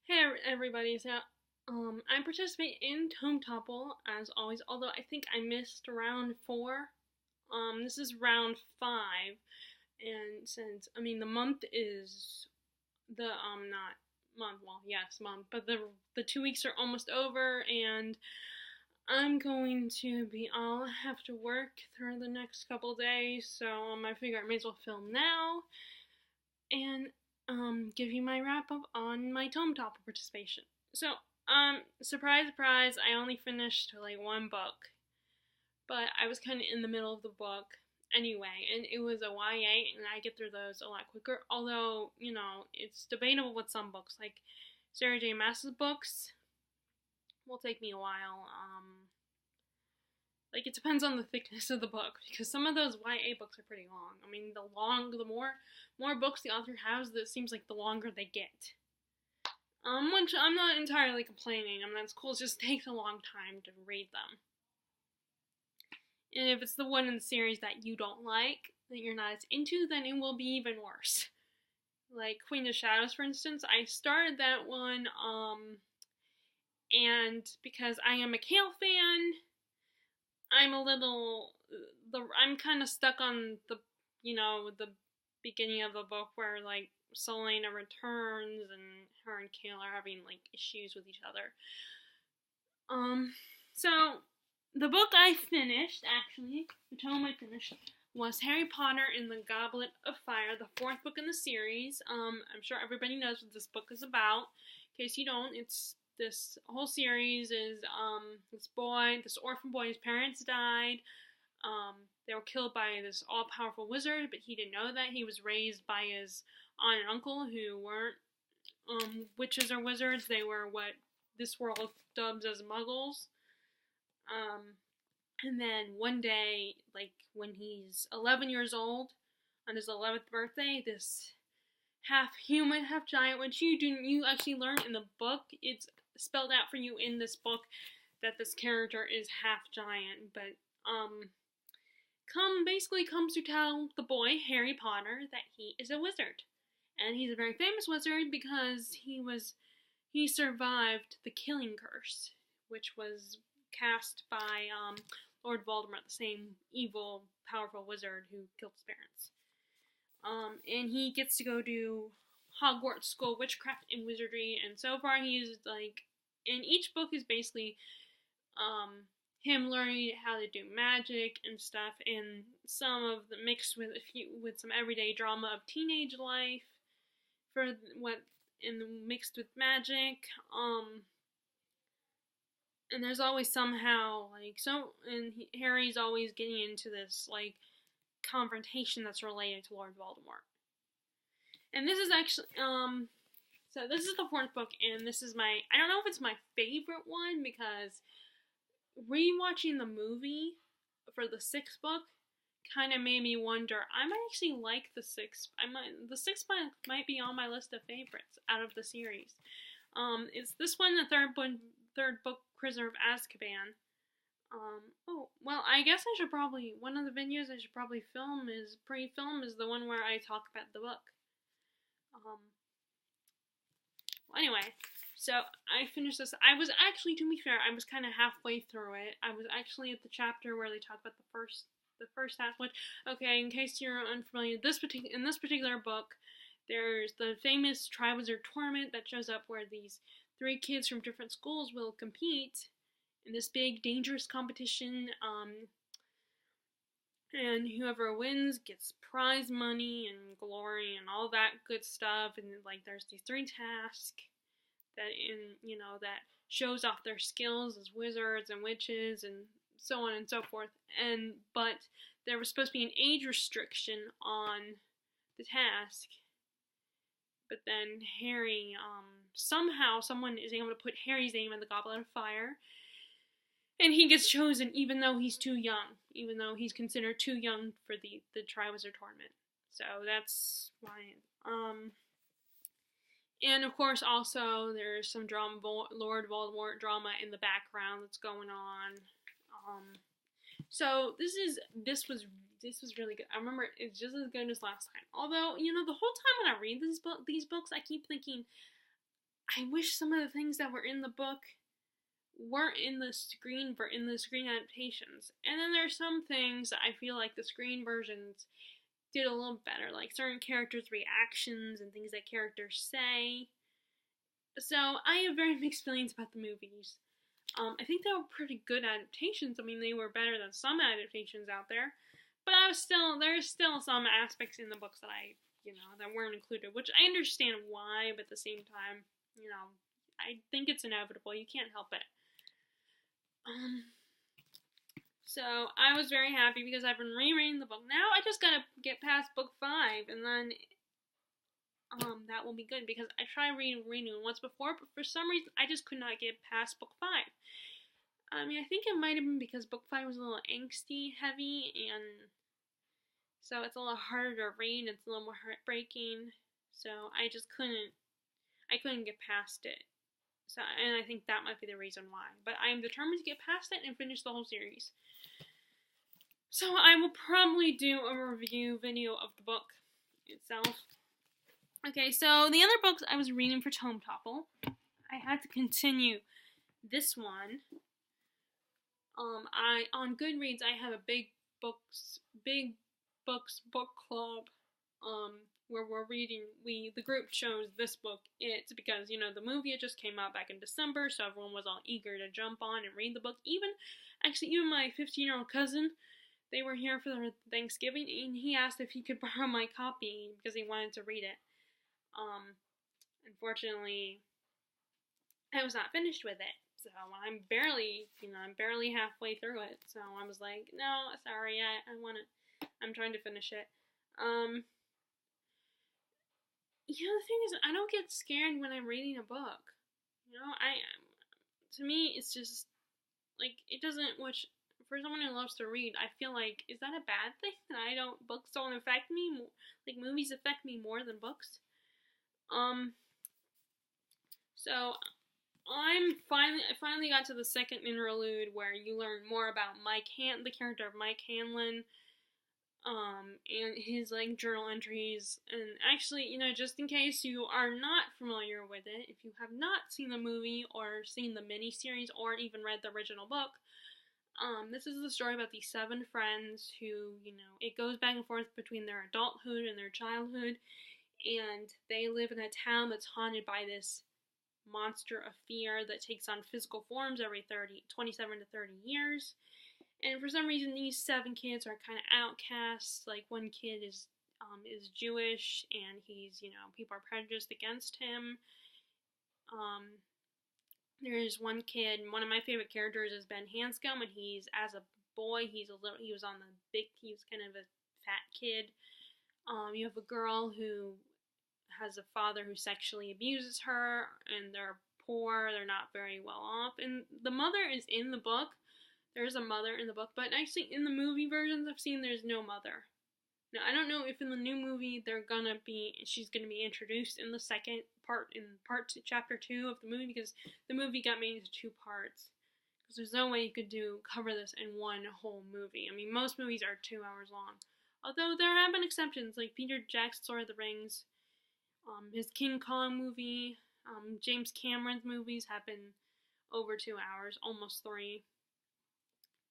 Hey everybody, so I'm participating in Tome Topple as always, although I think I missed round 4. This is round 5, and since the month is the not month, well, yes, month, but the 2 weeks are almost over, and I'll have to work through the next couple days, so I figure I may as well film now and give you my wrap up on my Tome Topple participation. So, surprise, surprise, I only finished like one book, but I was kind of in the middle of the book anyway, and it was a YA, and I get through those a lot quicker. Although, it's debatable with some books, like Sarah J. Maas's books will take me a while. Like, it depends on the thickness of the book, because some of those YA books are pretty long. I mean, the more books the author has, it seems like the longer they get. Which I'm not entirely complaining. That's cool. It just takes a long time to read them. And if it's the one in the series that you don't like, that you're not as into, then it will be even worse. Like Queen of Shadows, for instance. I started that one, and because I am a Kale fan, I'm kind of stuck on the beginning of the book where, like, Selena returns and her and Kale are having, like, issues with each other. So, the book I finished, actually, the tome I finished, was Harry Potter and the Goblet of Fire, the 4th book in the series. I'm sure everybody knows what this book is about. In case you don't, this whole series is, this orphan boy, his parents died. They were killed by this all-powerful wizard, but he didn't know that. He was raised by his aunt and uncle, who weren't witches or wizards. They were what this world dubs as muggles. And then one day, like when he's 11 years old, on his 11th birthday, this half human, half giant, which you actually learn in the book. It's spelled out for you in this book that this character is half giant, but comes to tell the boy Harry Potter that he is a wizard, and he's a very famous wizard because he survived the killing curse, which was cast by Lord Voldemort, the same evil, powerful wizard who killed his parents. And he gets to go to Hogwarts School of Witchcraft and Wizardry, and so far he's like, and each book is basically him learning how to do magic and stuff, and some of the mixed with some everyday drama of teenage life mixed with magic. And there's always somehow Harry's always getting into this like confrontation that's related to Lord Voldemort. And this is actually so this is the 4th book, and this is I don't know if it's my favorite one, because rewatching the movie for the 6th book kind of made me wonder, I might actually like the 6th. The 6th book might be on my list of favorites out of the series. It's this one, the third book, Prisoner of Azkaban. Well, I guess I should probably, one of the videos I should probably pre-film is the one where I talk about the book. Anyway, so I finished this. I was actually, to be fair, I was kind of halfway through it. I was actually at the chapter where they talk about the first half. Which, okay, in case you're unfamiliar, in this particular book, there's the famous Triwizard Tournament that shows up, where these 3 kids from different schools will compete in this big, dangerous competition. And whoever wins gets prize money and glory and all that good stuff. And like, there's these 3 tasks that that shows off their skills as wizards and witches and so on and so forth. But there was supposed to be an age restriction on the task. But then Harry, somehow someone is able to put Harry's name in the Goblet of Fire, and he gets chosen even though he's too young, even though he's considered too young for the Triwizard Tournament. So that's why. And of course, also there's some drama, Lord Voldemort drama in the background that's going on. So this was really good. I remember it's just as good as last time. Although, the whole time when I read these books, I keep thinking, I I wish some of the things that were in the book weren't in the screen adaptations. And then there's some things that I feel like the screen versions did a little better, like certain characters' reactions and things that characters say. So I have very mixed feelings about the movies. I think they were pretty good adaptations. I mean, they were better than some adaptations out there. But there's still some aspects in the books that that weren't included, which I understand why, but at the same time, I think it's inevitable. You can't help it. So I was very happy because I've been rereading the book. Now I just gotta get past book 5, and then that will be good, because I tried reading once before, but for some reason I just could not get past book 5. I mean, I think it might have been because book 5 was a little angsty heavy, and so it's a little harder to read. It's a little more heartbreaking. So I just couldn't get past it. So, and I think that might be the reason why. But I am determined to get past it and finish the whole series. So I will probably do a review video of the book itself. Okay, so the other books I was reading for Tome Topple, I had to continue this one. On Goodreads I have a big books book club. Where we're reading, the group chose this book, It's, because, the movie had just came out back in December, so everyone was all eager to jump on and read the book. Even my 15-year-old cousin, they were here for their Thanksgiving, and he asked if he could borrow my copy because he wanted to read it. Unfortunately, I was not finished with it, so I'm barely halfway through it, so I was like, no, sorry, I'm trying to finish it. The thing is, I don't get scared when I'm reading a book. To me, it's just, like, it doesn't, which, for someone who loves to read, I feel like, is that a bad thing? That books don't affect me? Like, movies affect me more than books? So, I finally got to the second interlude where you learn more about the character of Mike Hanlon, and his, journal entries. And actually, just in case you are not familiar with it, if you have not seen the movie or seen the miniseries or even read the original book, this is the story about these 7 friends who, it goes back and forth between their adulthood and their childhood, and they live in a town that's haunted by this monster of fear that takes on physical forms every 27 to 30 years. And for some reason, these 7 kids are kind of outcasts. Like, one kid is Jewish, and he's, people are prejudiced against him. There's one kid, one of my favorite characters is Ben Hanscom, and as a boy, he was kind of a fat kid. You have a girl who has a father who sexually abuses her, and they're poor, they're not very well off. And the mother is in the book. There's a mother in the book, but actually in the movie versions I've seen, there's no mother. Now, I don't know if in the new movie she's gonna be introduced in the second part, chapter 2 of the movie, because the movie got made into 2 parts. Because there's no way you could cover this in one whole movie. I mean, most movies are 2 hours long. Although there have been exceptions, like Peter Jackson's Lord of the Rings, his King Kong movie, James Cameron's movies have been over 2 hours, almost 3.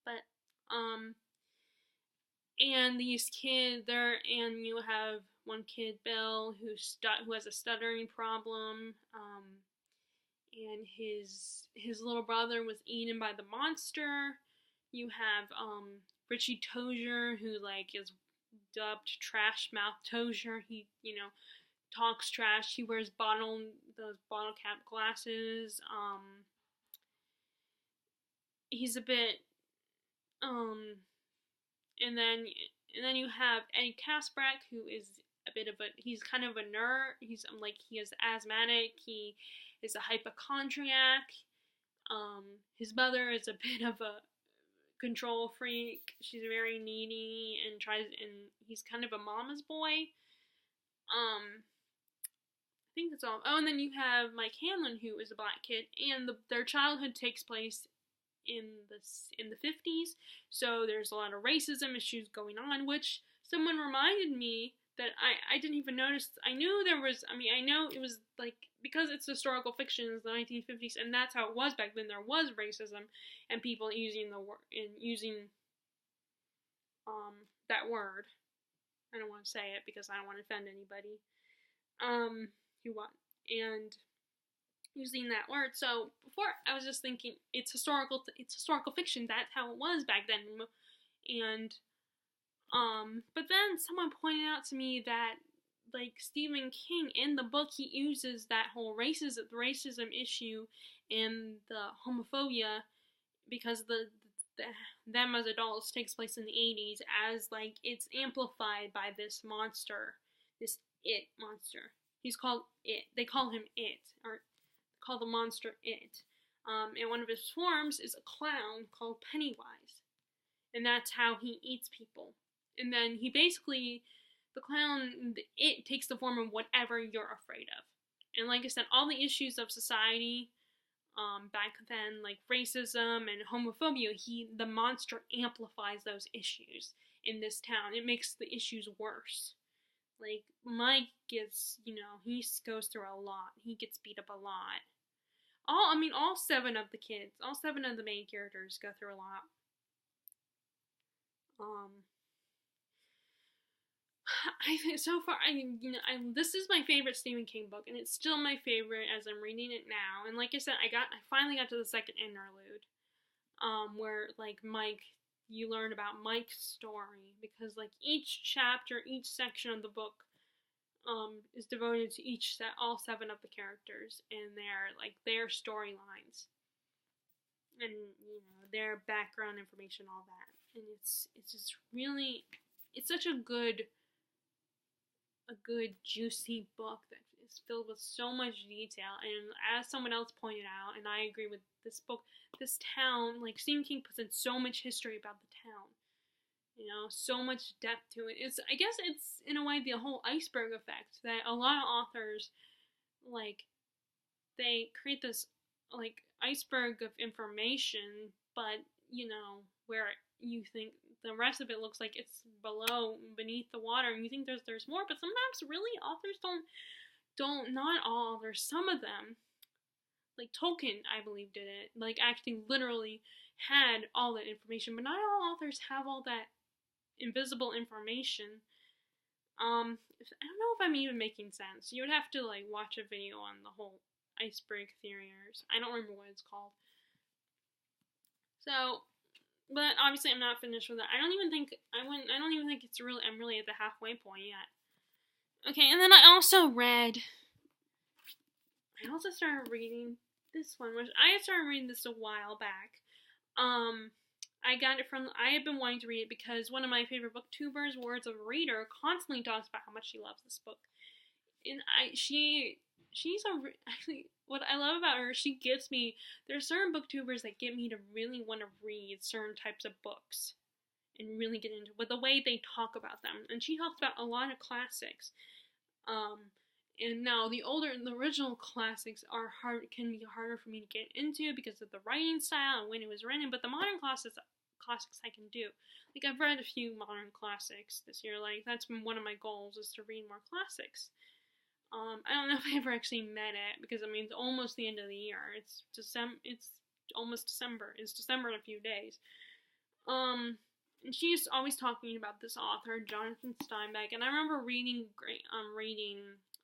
But, and these kids, and you have one kid, Bill, who has a stuttering problem, and his little brother was eaten by the monster. You have, Richie Tozier, who, is dubbed Trash Mouth Tozier. He, talks trash. He wears those bottle cap glasses. He's a bit, and then you have Eddie Kaspbrak, who is he's kind of a nerd. He is asthmatic. He is a hypochondriac. His mother is a bit of a control freak. She's very needy and he's kind of a mama's boy. I think that's all. Oh, and then you have Mike Hanlon, who is a black kid, and their childhood takes place in the 50s, so there's a lot of racism issues going on, which someone reminded me that I didn't even notice. I knew there was, I mean, I know it was like, because it's historical fiction in the 1950s, and that's how it was back then. There was racism and people using the word, and using that word. I don't want to say it because I don't want to offend anybody. Who want, and using that word. So before I was just thinking it's historical fiction. That's how it was back then. And but then someone pointed out to me that like Stephen King in the book, he uses that whole racism issue and the homophobia, because them as adults takes place in the 80s, as like it's amplified by this monster, this it monster. He's called it. They call him it, or call the monster it. And one of his forms is a clown called Pennywise, and that's how he eats people. And then he basically, the clown, it takes the form of whatever you're afraid of. And like I said, all the issues of society back then, like racism and homophobia, the monster amplifies those issues in this town. It makes the issues worse. Like, Mike gets, he goes through a lot. He gets beat up a lot. All 7 of the kids, all 7 of the main characters go through a lot. I think so far, this is my favorite Stephen King book, and it's still my favorite as I'm reading it now. And like I said, I finally got to the second interlude, where like you learn about Mike's story, because like each chapter, each section of the book, is devoted to all 7 of the characters and their storylines, and their background information, all that. And it's just really, it's such a good juicy book that is filled with so much detail. And as someone else pointed out, and I agree with this book, this town, like Stephen King puts in so much history about the town, so much depth to it. I guess it's in a way the whole iceberg effect that a lot of authors, like, they create this like iceberg of information, but where you think the rest of it looks like it's beneath the water, and you think there's more. But sometimes really authors don't not all authors, some of them, like Tolkien, I believe, did it, like actually literally had all that information, but not all authors have all that invisible information. I don't know if I'm even making sense. You would have to like watch a video on the whole iceberg theory, or I don't remember what it's called. So, but obviously I'm not finished with it. I don't even think it's really, I'm really at the halfway point yet. Okay, and then I also started reading this one, which I started reading this a while back. I got it from, I have been wanting to read it because one of my favorite booktubers, Words of a Reader, constantly talks about how much she loves this book. And actually, what I love about her, she gets me, there's certain booktubers that get me to really want to read certain types of books and really get into with the way they talk about them. And she talks about a lot of classics. And now the original classics can be harder for me to get into because of the writing style and when it was written, but the modern classics I can do. Like, I've read a few modern classics this year. Like, that's been one of my goals, is to read more classics. I don't know if I ever actually met it, because it's almost the end of the year. It's almost December. It's December in a few days. And she's always talking about this author, Jonathan Steinbeck, and I remember reading.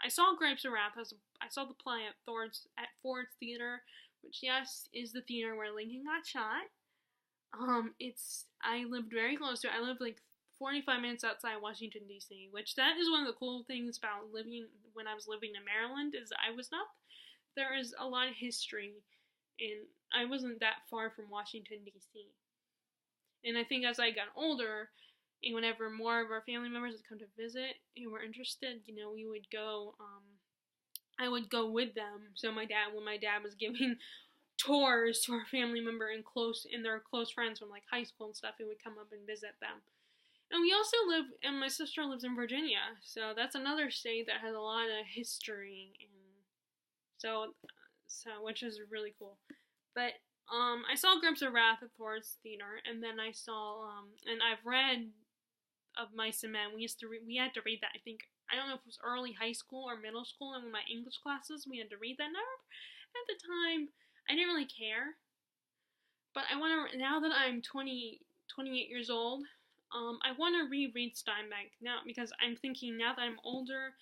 I saw Grapes of Wrath. I saw the play at Ford's Theater, which, yes, is the theater where Lincoln got shot. I lived very close to it. I lived like 45 minutes outside Washington, D.C., which that is one of the cool things about when I was living in Maryland, is there is a lot of history, and I wasn't that far from Washington, D.C. And I think as I got older, and whenever more of our family members would come to visit and were interested, we would go, I would go with them. So when my dad was giving tours to our family member and their close friends from like high school and stuff, he would come up and visit them. And we also and my sister lives in Virginia, so that's another state that has a lot of history, and so which is really cool. But I saw Grapes of Wrath at Ford's Theater, and then I saw and I've read of Mice and Men. We had to read that. I don't know if it was early high school or middle school, and in my English classes we had to read that. And I remember at the time I didn't really care, but I want to, now that I'm 28 years old, I want to reread Steinbeck now, because I'm thinking now that I'm older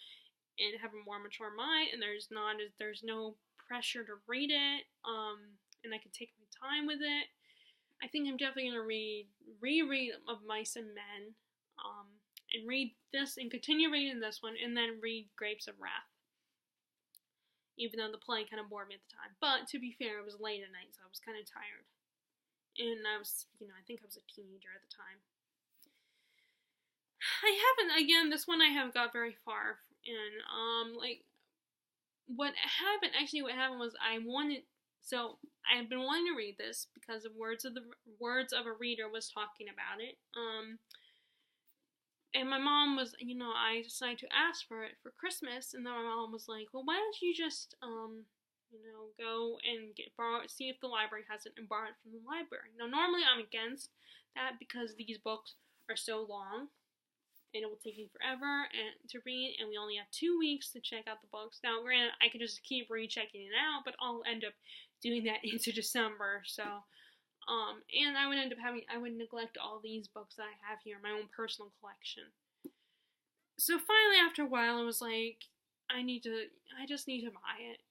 and have a more mature mind, and there's no pressure to read it, and I can take my time with it. I think I'm definitely gonna reread of Mice and Men, and read this and continue reading this one, and then read Grapes of Wrath. Even though the play kind of bored me at the time, but to be fair, it was late at night, so I was kind of tired, and I was, I think I was a teenager at the time. This one I haven't got very far in. What happened was I've been wanting to read this because of Words of a Reader was talking about it. And my mom was, I decided to ask for it for Christmas, and then my mom was like, well, why don't you just, go and see if the library has it and borrow it from the library. Now, normally I'm against that because these books are so long, and it will take me forever to read, and we only have 2 weeks to check out the books. Now, granted, I could just keep rechecking it out, but I'll end up doing that into December, so, and I would neglect all these books that I have here, my own personal collection. So finally, after a while, I was like, I just need to buy it,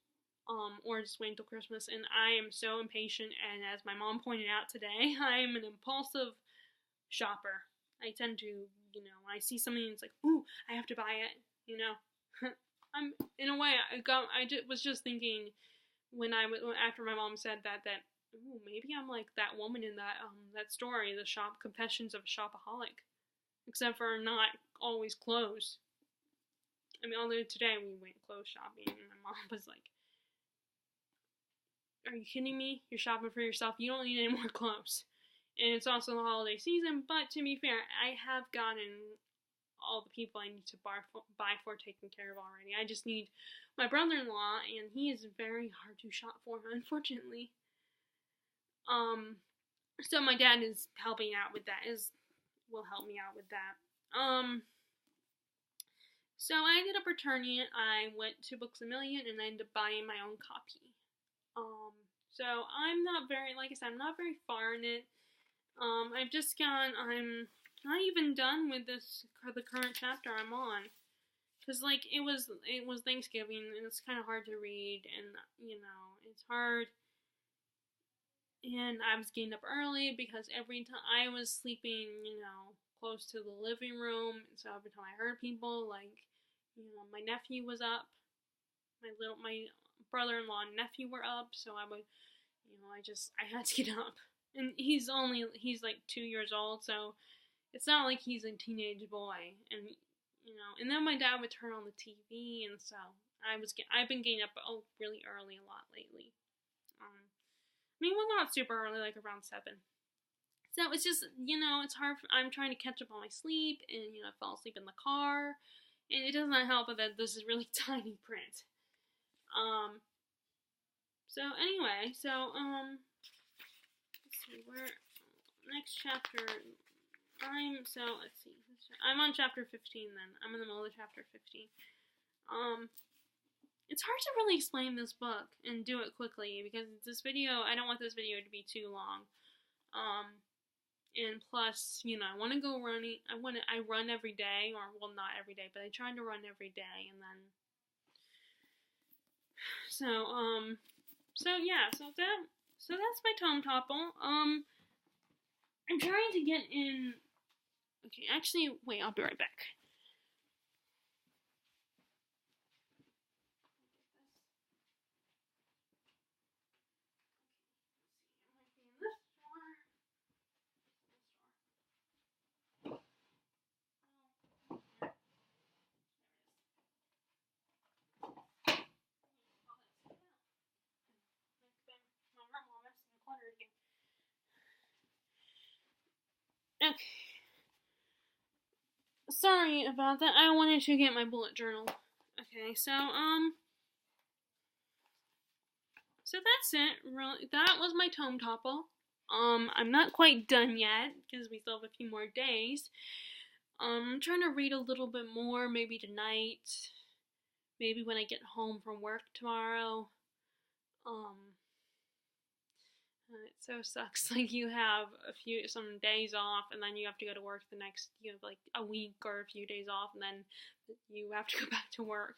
or just wait until Christmas, and I am so impatient, and as my mom pointed out today, I am an impulsive shopper. I tend to, when I see something, it's like, ooh, I have to buy it, I'm, in a way, was just thinking, after my mom said that, ooh, maybe I'm like that woman in that story, the Confessions of a Shopaholic, except for not always clothes. I mean, although today we went clothes shopping, and my mom was like, are you kidding me? You're shopping for yourself, you don't need any more clothes. And it's also the holiday season, but to be fair, I have gotten all the people I need to buy for taken care of already. I just need my brother-in-law, and he is very hard to shop for, unfortunately. So my dad is helping out with that, will help me out with that. So I ended up returning it. I went to Books A Million, and I ended up buying my own copy. So I'm not very far in it. I'm not even done with the current chapter I'm on, because it was Thanksgiving, and it's kind of hard to read, and it's hard, and I was getting up early because every time I was sleeping close to the living room, and so every time I heard people, my nephew was up, my brother-in-law and nephew were up, so I would I had to get up. And he's 2 years old, so it's not like he's a teenage boy. And and then my dad would turn on the TV, and so I've been getting up really early a lot lately. Not super early, like around 7. So it's just it's hard. I'm trying to catch up on my sleep, and I fall asleep in the car, and it does not help that this is really tiny print. So anyway, let's see, next chapter, let's see, I'm on chapter 15 then, I'm in the middle of chapter 15. It's hard to really explain this book and do it quickly, because I don't want this video to be too long, and plus, I want to go running, I run every day, or, well, not every day, but I try to run every day, and then, so that's my Tome Topple. I'm trying to get in. Okay, actually, wait, I'll be right back. Okay. Sorry about that. I wanted to get my bullet journal. Okay, so that's it. Really, that was my Tome Topple. I'm not quite done yet because we still have a few more days. I'm trying to read a little bit more, maybe tonight, maybe when I get home from work tomorrow. Um, it so sucks. Like you have some days off, and then you have to go to work the next. You have like a week or a few days off, and then you have to go back to work.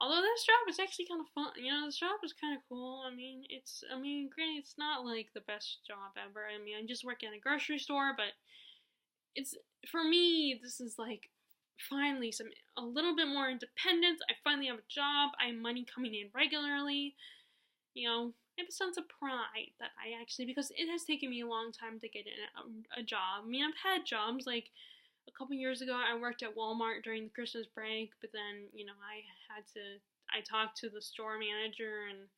Although this job is actually kind of fun. This job is kind of cool. Granted, it's not like the best job ever. I just work in a grocery store, but it's, for me, this is like finally a little bit more independence. I finally have a job. I have money coming in regularly. I have a sense of pride that I actually, because it has taken me a long time to get in a job. I've had jobs, like a couple years ago I worked at Walmart during the Christmas break, but then, I talked to the store manager, and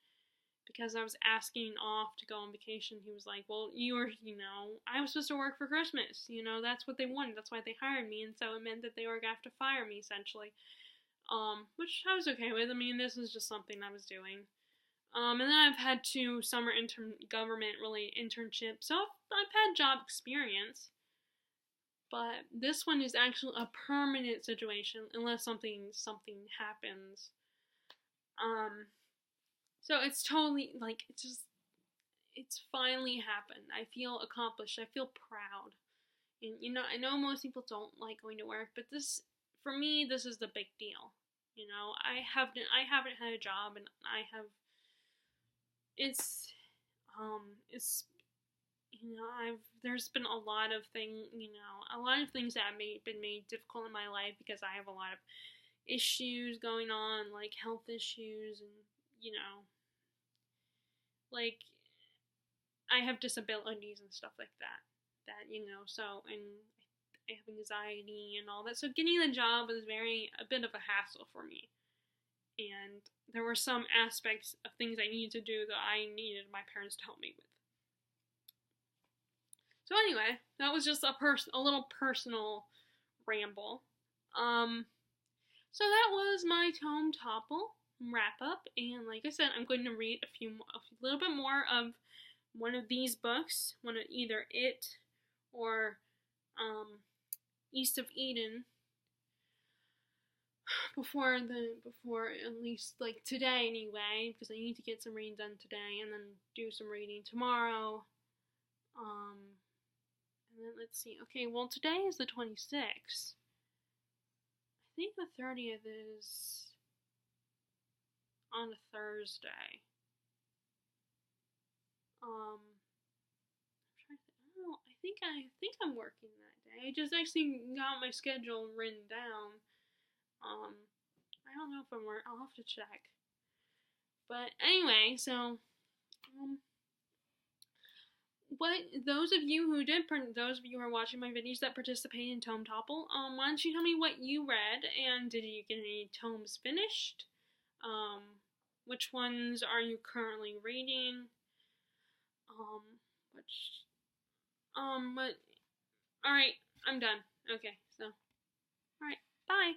because I was asking off to go on vacation, he was like, well, I was supposed to work for Christmas, that's what they wanted, that's why they hired me, and so it meant that they were going to have to fire me, essentially, which I was okay with. This was just something I was doing. And then I've had 2 summer government-related internships, so I've had job experience. But this one is actually a permanent situation, unless something happens. So it's totally, like, it's finally happened. I feel accomplished. I feel proud. And, I know most people don't like going to work, but for me, this is the big deal. I haven't had a job, and there's been a lot of things that have been made difficult in my life because I have a lot of issues going on, like health issues, and, like, I have disabilities and stuff like that, and I have anxiety and all that, so getting a job was a bit of a hassle for me. And there were some aspects of things I needed to do that I needed my parents to help me with. So anyway, that was just a little personal ramble. So that was my Tome Topple wrap up, and like I said, I'm going to read a little bit more of one of these books, one of either it or East of Eden, before at least like today anyway, because I need to get some reading done today and then do some reading tomorrow. And then let's see. Okay, well, today is the 26th. I think the 30th is on a Thursday. I'm trying to think. I don't know. I think I'm working that day. I just actually got my schedule written down. I don't know if I'm working. I'll have to check. But anyway, so those of you who are watching my videos that participate in Tome Topple, why don't you tell me what you read, and did you get any tomes finished? Which ones are you currently reading? Alright, I'm done. Okay, so, alright, bye!